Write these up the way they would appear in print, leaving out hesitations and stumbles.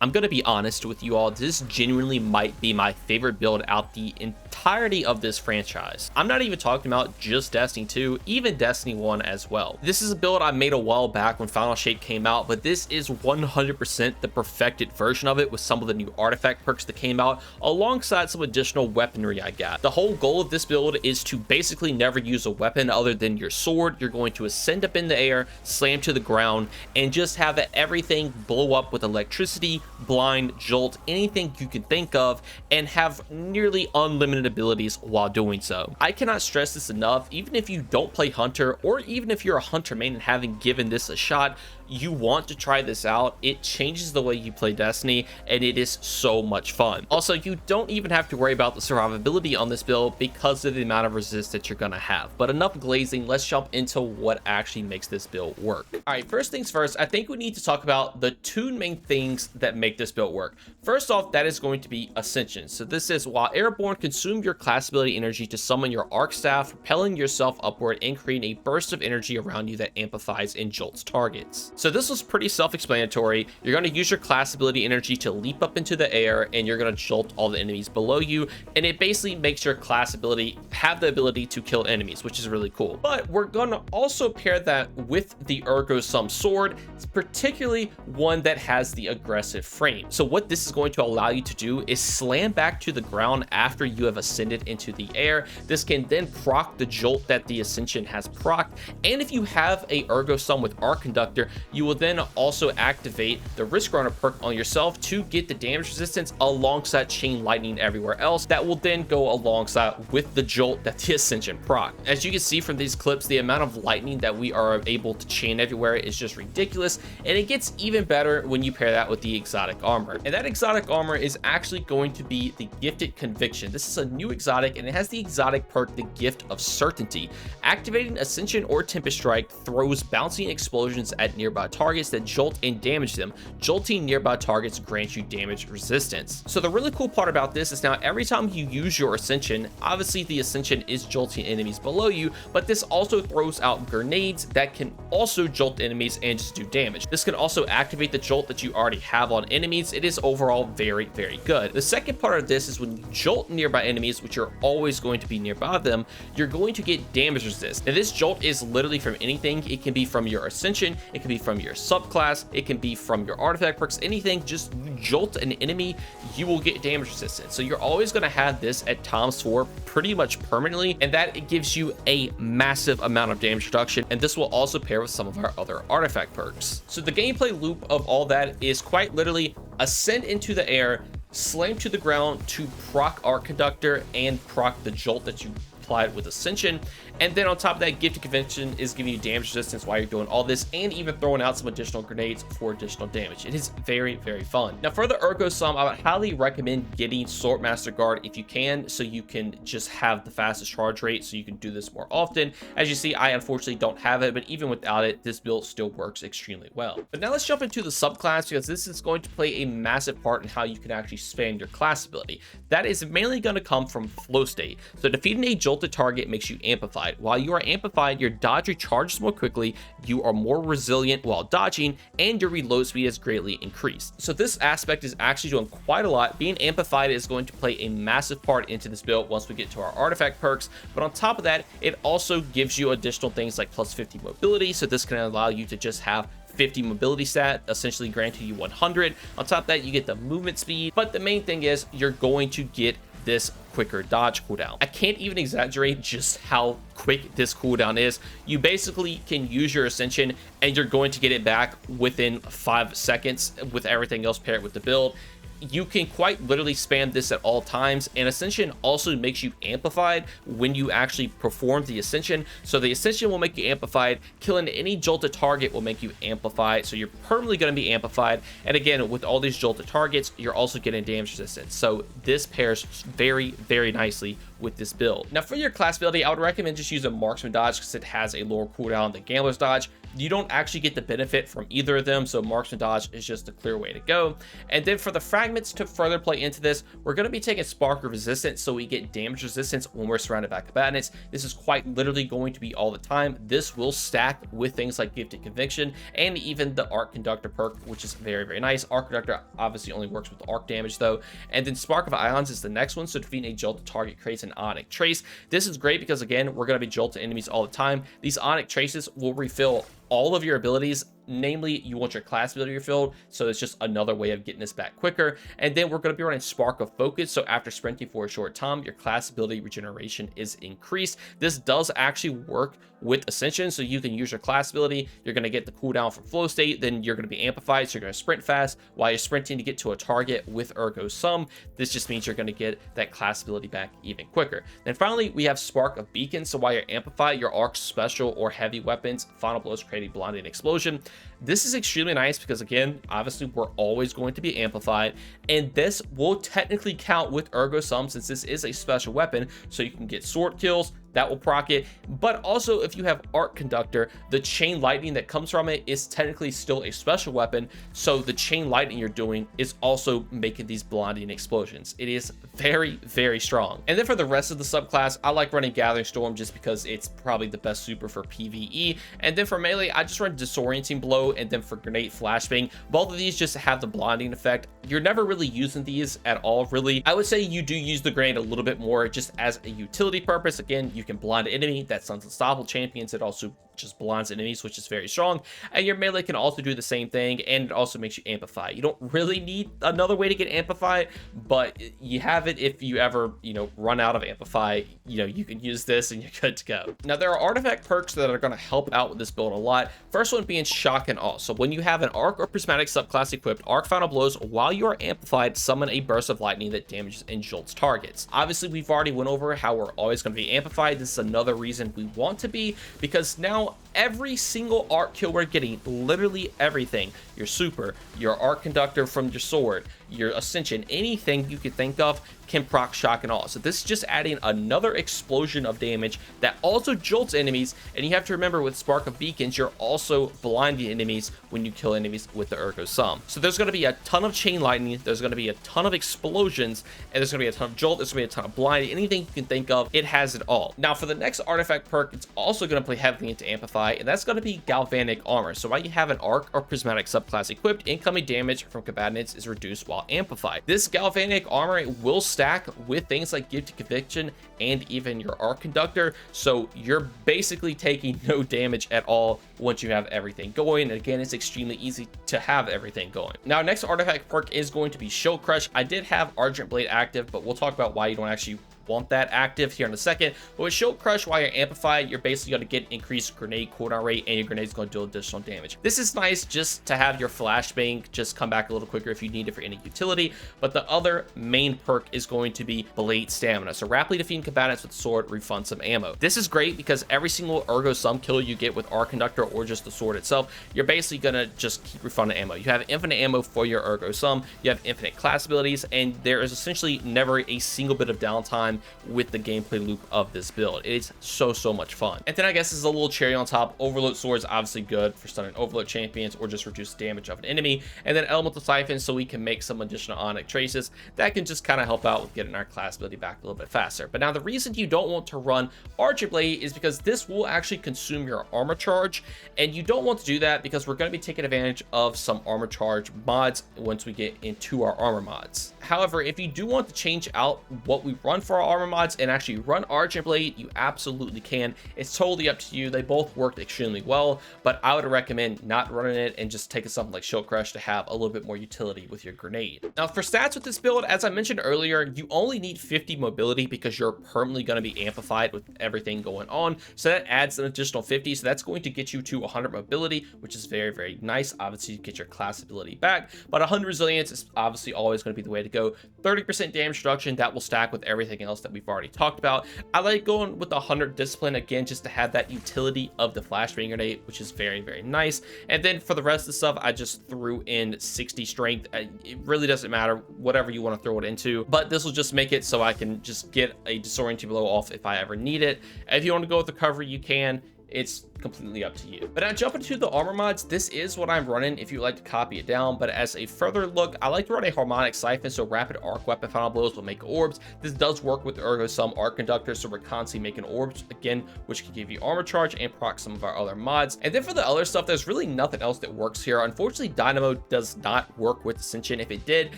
I'm gonna be honest with you all, this genuinely might be my favorite build out the entirety of this franchise. I'm not even talking about just Destiny 2, even Destiny 1 as well. This is a build I made a while back when Final Shape came out, but this is 100% the perfected version of it with some of the new artifact perks that came out, alongside some additional weaponry I got. The whole goal of this build is to basically never use a weapon other than your sword. You're going to ascend up in the air, slam to the ground, and just have everything blow up with electricity, blind, jolt, anything you can think of, and have nearly unlimited abilities while doing so. I cannot stress this enough. Even if you don't play Hunter, or even if you're a Hunter main and haven't given this a shot, you want to try this out. It changes the way you play Destiny, and it is so much fun. Also, you don't even have to worry about the survivability on this build because of the amount of resist that you're gonna have. But enough glazing, let's jump into what actually makes this build work. All right, first things first, I think we need to talk about the two main things that make this build work. First off, that is going to be Ascension. So this is, while airborne, consume your class ability energy to summon your arc staff, propelling yourself upward and creating a burst of energy around you that amplifies and jolts targets. So this was pretty self-explanatory. You're going to use your class ability energy to leap up into the air, and you're going to jolt all the enemies below you, and it basically makes your class ability have the ability to kill enemies, which is really cool. But we're going to also pair that with the Ergo Sum sword, particularly one that has the aggressive frame. So what this is going to allow you to do is slam back to the ground after you have ascended into the air. This can then proc the jolt that the Ascension has procced, and if you have a Ergo Sum with Arc Conductor, you will then also activate the Risk Runner perk on yourself to get the damage resistance alongside Chain Lightning everywhere else. That will then go alongside with the jolt that the Ascension proc. As you can see from these clips, the amount of lightning that we are able to chain everywhere is just ridiculous, and it gets even better when you pair that with the exotic armor. And that exotic armor is actually going to be the Gifted Conviction. This is a new exotic, and it has the exotic perk, the Gift of Certainty. Activating Ascension or Tempest Strike throws bouncing explosions at nearby targets that jolt and damage them. Jolting nearby targets grants you damage resistance. So the really cool part about this is now every time you use your Ascension, obviously the Ascension is jolting enemies below you, but this also throws out grenades that can also jolt enemies and just do damage. This can also activate the jolt that you already have on enemies. It is overall very, very good. The second part of this is when you jolt nearby enemies, which are always going to be nearby them, you're going to get damage resist. And this jolt is literally from anything. It can be from your Ascension, it can be from your subclass, it can be from your artifact perks, anything. Just jolt an enemy, you will get damage resistance. So you're always going to have this at ×4 pretty much permanently, and that it gives you a massive amount of damage reduction, and this will also pair with some of our other artifact perks. So the gameplay loop of all that is quite literally ascend into the air, slam to the ground to proc Arc Conductor and proc the jolt that you applied with Ascension, and then on top of that, Gifted Conviction is giving you damage resistance while you're doing all this, and even throwing out some additional grenades for additional damage. It is very, very fun. Now for the Ergo Sum, I would highly recommend getting Swordmaster Guard if you can, so you can just have the fastest charge rate, so you can do this more often. As you see, I unfortunately don't have it, but even without it, this build still works extremely well. But now let's jump into the subclass, because this is going to play a massive part in how you can actually expand your class ability. That is mainly going to come from flow state. So defeating a jolted target makes you amplified. While you are amplified, your dodge recharges more quickly, you are more resilient while dodging, and your reload speed is greatly increased. So this aspect is actually doing quite a lot. Being amplified is going to play a massive part into this build once we get to our artifact perks, but on top of that, it also gives you additional things like +50 mobility, so this can allow you to just have 50 mobility stat, essentially granting you 100. On top of that, you get the movement speed, but the main thing is you're going to get this quicker dodge cooldown. I can't even exaggerate just how quick this cooldown is. You basically can use your Ascension and you're going to get it back within 5 seconds with everything else paired with the build. You can quite literally spam this at all times, and Ascension also makes you amplified when you actually perform the Ascension. So the Ascension will make you amplified, killing any jolted target will make you amplified, so you're permanently going to be amplified. And again, with all these jolted targets, you're also getting damage resistance, so this pairs very, very nicely with this build. Now for your class ability, I would recommend just using Marksman Dodge because it has a lower cooldown than Gambler's Dodge. you don't actually get the benefit from either of them, so marksman dodge is just a clear way to go. And then for the fragments to further play into this, we're going to be taking spark of resistance, so we get damage resistance when we're surrounded by combatants. This is quite literally going to be all the time. This will stack with things like gifted conviction and even the arc conductor perk, which is very, very nice. Arc conductor obviously only works with the arc damage though. And then spark of ions is the next one, so defeating a jolted target creates an ionic trace. This is great because again, we're going to be jolting enemies all the time. These ionic traces will refill all of your abilities, namely you want your class ability refilled, so it's just another way of getting this back quicker. And then we're going to be running spark of focus, so after sprinting for a short time, your class ability regeneration is increased. This does actually work with Ascension, so you can use your class ability, you're going to get the cooldown from flow state, then you're going to be amplified, so you're going to sprint fast while you're sprinting to get to a target with Ergo Sum. This just means you're going to get that class ability back even quicker. Then finally, we have spark of beacon, so while you're amplified, your arc, special, or heavy weapons, final blows create a blinding explosion. This is extremely nice because again, obviously we're always going to be amplified, and this will technically count with Ergo Sum since this is a special weapon, so you can get sword kills, that will proc it. But also if you have arc conductor, the chain lightning that comes from it is technically still a special weapon, so the chain lightning you're doing is also making these blinding explosions. It is very, very strong. And then for the rest of the subclass, I like running Gathering Storm just because it's probably the best super for PvE. And then for melee, I just run Disorienting Blow, and then for grenade flashbang, both of these just have the blinding effect. You're never really using these at all, really. I would say you do use the grenade a little bit more just as a utility purpose. Again, you can blind an enemy. That's unstoppable champions. It also just blinds enemies, which is very strong. And your melee can also do the same thing, and it also makes you amplify. You don't really need another way to get amplified, but you have it if you ever, run out of amplify. You can use this and you're good to go. Now there are artifact perks that are going to help out with this build a lot. First one being shock and awe. So when you have an arc or prismatic subclass equipped, arc final blows while you are amplified summon a burst of lightning that damages and jolts targets. Obviously we've already went over how we're always going to be amplified. This is another reason we want to be, because now every single arc kill we're getting, literally everything, your super, your arc conductor from your sword, your ascension, anything you could think of can proc shock and awe. So this is just adding another explosion of damage that also jolts enemies. And you have to remember with spark of beacons, you're also blinding enemies when you kill enemies with the Ergo Sum. So there's going to be a ton of chain lightning, there's going to be a ton of explosions, and there's going to be a ton of jolt, there's going to be a ton of blind, anything you can think of, it has it all. Now for the next artifact perk, it's also going to play heavily into amplify, and that's going to be galvanic armor. So while you have an arc or prismatic subclass equipped, incoming damage from combatants is reduced while amplified. This galvanic armor will stack with things like gifted conviction and even your arc conductor, so you're basically taking no damage at all once you have everything going. And again, it's extremely easy to have everything going. Now next artifact perk is going to be Shield Crush. I did have Argent Blade active, but we'll talk about why you don't actually want that active here in a second. But with Shield Crush, while you're amplified, you're basically going to get increased grenade cooldown rate, and your grenade's going to do additional damage. This is nice just to have your flashbang just come back a little quicker if you need it for any utility. But the other main perk is going to be Blade Stamina. So rapidly defeating combatants with sword refund some ammo. This is great because every single Ergo Sum kill you get with Arc Conductor or just the sword itself, you're basically gonna just keep refunding ammo. You have infinite ammo for your Ergo Sum, you have infinite class abilities, and there is essentially never a single bit of downtime with the gameplay loop of this build. It's so much fun. And then I guess this is a little cherry on top. Overload Sword is obviously good for stunning Overload champions or just reduce damage of an enemy. And then Elemental Siphon, so we can make some additional Ionic Traces that can just kind of help out with getting our class ability back a little bit faster. But now the reason you don't want to run Argent Blade is because this will actually consume your armor charge, and you don't want to do that because we're going to be taking advantage of some armor charge mods once we get into our armor mods. However, if you do want to change out what we run for our armor mods and actually run Argent Blade, you absolutely can. It's totally up to you. They both worked extremely well, but I would recommend not running it and just taking something like Shield Crush to have a little bit more utility with your grenade. Now for stats with this build, as I mentioned earlier, you only need 50 mobility because you're permanently going to be amplified with everything going on. So that adds an additional 50. So that's going to get you to 100 mobility, which is very nice. Obviously you get your class ability back, but 100 resilience is obviously always going to be the way to go. 30% damage reduction, that will stack with everything else that we've already talked about. I like going with 100 discipline again, just to have that utility of the flashbang grenade, which is very nice. And then for the rest of the stuff, I just threw in 60 strength. It really doesn't matter whatever you want to throw it into, but this will just make it so I can just get a disorienting blow off if I ever need it. If you want to go with recovery, you can. It's completely up to you. But now jumping to the armor mods, this is what I'm running if you would like to copy it down. But as a further look, I like to run a harmonic siphon, so rapid arc weapon final blows will make orbs. This does work with Ergo some arc conductors, so we're constantly making orbs again, which can give you armor charge and proc some of our other mods. And then for the other stuff, there's really nothing else that works here. Unfortunately, Dynamo does not work with Ascension. If it did,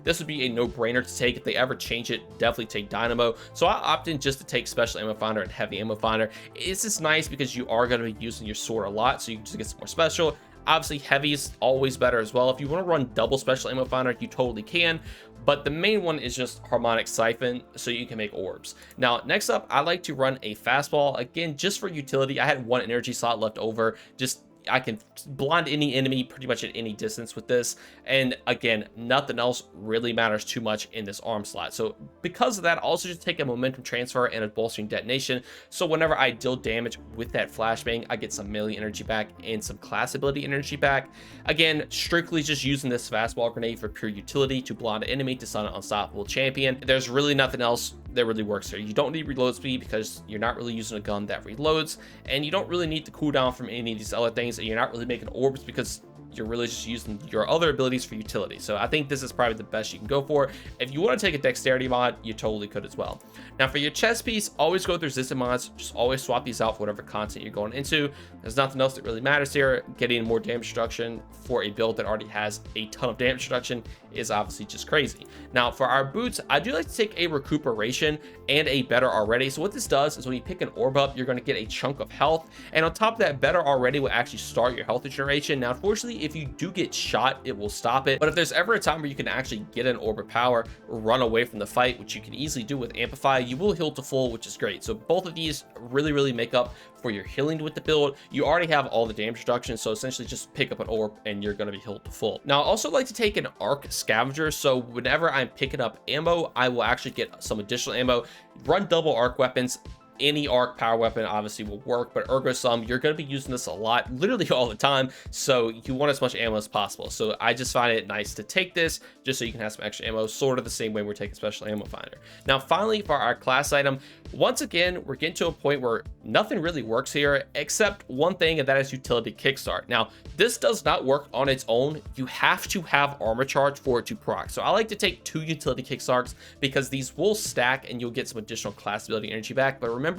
this would be a no-brainer to take. If they ever change it, definitely take Dynamo. So I opted in just to take special ammo finder and heavy ammo finder. It's just nice because you are going to be using your sword a lot, so you can just get some more special. Obviously, heavy is always better as well. If you want to run double special ammo finder, you totally can. But the main one is just harmonic siphon, so you can make orbs. Now, next up, I like to run a fastball. Again, just for utility. I had one energy slot left over. Just I can blind any enemy pretty much at any distance with this. And again, nothing else really matters too much in this arm slot. So because of that, I also just take a momentum transfer and a bolstering detonation. So whenever I deal damage with that flashbang, I get some melee energy back and some class ability energy back. Again, strictly just using this fastball grenade for pure utility to blind an enemy to stun an unstoppable champion. There's really nothing else that really works here. You don't need reload speed because you're not really using a gun that reloads, and you don't really need the cooldown from any of these other things, and you're not really making orbs because you're really just using your other abilities for utility. So I think this is probably the best you can go for. If you want to take a dexterity mod, you totally could as well. Now for your chest piece, always go with resistant mods. Just always swap these out for whatever content you're going into. There's nothing else that really matters here. Getting more damage reduction for a build that already has a ton of damage reduction is obviously just crazy. Now for our boots, I do like to take a recuperation and a better already. So what this does is when you pick an orb up, you're going to get a chunk of health, and on top of that, better already will actually start your health regeneration. Now unfortunately, if you do get shot, it will stop it. But if there's ever a time where you can actually get an orb of power, run away from the fight, which you can easily do with Amplify, you will heal to full, which is great. So both of these really make up for your healing with the build. You already have all the damage reduction, so essentially just pick up an orb and you're going to be healed to full. Now I also like to take an arc scavenger, so whenever I'm picking up ammo, I will actually get some additional ammo. Run double arc weapons. Any arc power weapon obviously will work, but Ergo Sum, you're going to be using this a lot, literally all the time, so you want as much ammo as possible. So I just find it nice to take this just so you can have some extra ammo, sort of the same way we're taking special ammo finder. Now finally, for our class item, once again, we're getting to a point where nothing really works here except one thing, and that is utility kickstart. Now this does not work on its own. You have to have armor charge for it to proc. So I like to take 2 utility kickstarts because these will stack and you'll get some additional class ability energy back. But remember,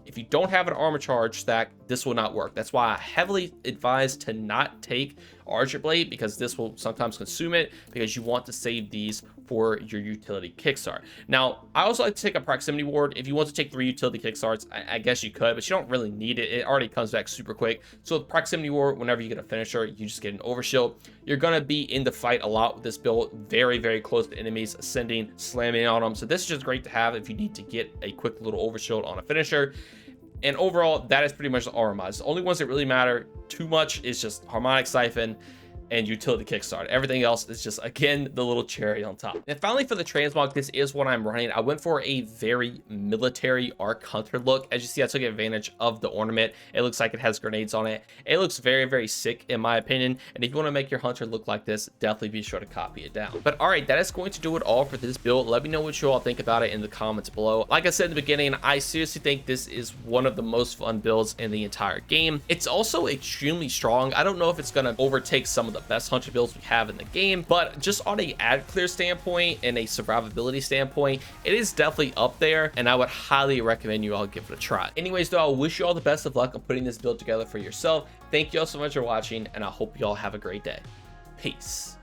if you don't have an armor charge stack, this will not work. That's why I heavily advise to not take Archer Blade, because this will sometimes consume it, because you want to save these for your utility kickstart. Now I also like to take a proximity ward. If you want to take 3 utility kickstarts, I guess you could, but you don't really need it. It already comes back super quick. So with proximity ward, whenever you get a finisher, you just get an overshield. You're going to be in the fight a lot with this build, very close to enemies, ascending, slamming on them. So this is just great to have if you need to get a quick little overshield on a finisher. And overall, that is pretty much the armor mods. The only ones that really matter too much is just harmonic siphon and utility kickstart. Everything else is just, again, the little cherry on top. And finally, for the transmog, this is what I'm running. I went for a very military arc hunter look. As you see, I took advantage of the ornament. It looks like it has grenades on it. It looks very sick in my opinion. And if you want to make your hunter look like this, definitely be sure to copy it down. But all right, that is going to do it all for this build. Let me know what you all think about it in the comments below. Like I said in the beginning, I seriously think this is one of the most fun builds in the entire game. It's also extremely strong. I don't know if it's going to overtake some of the best hunter builds we have in the game, but just on a ad clear standpoint and a survivability standpoint, it is definitely up there, and I would highly recommend you all give it a try. Anyways though, I wish you all the best of luck on putting this build together for yourself. Thank you all so much for watching, and I hope you all have a great day. Peace.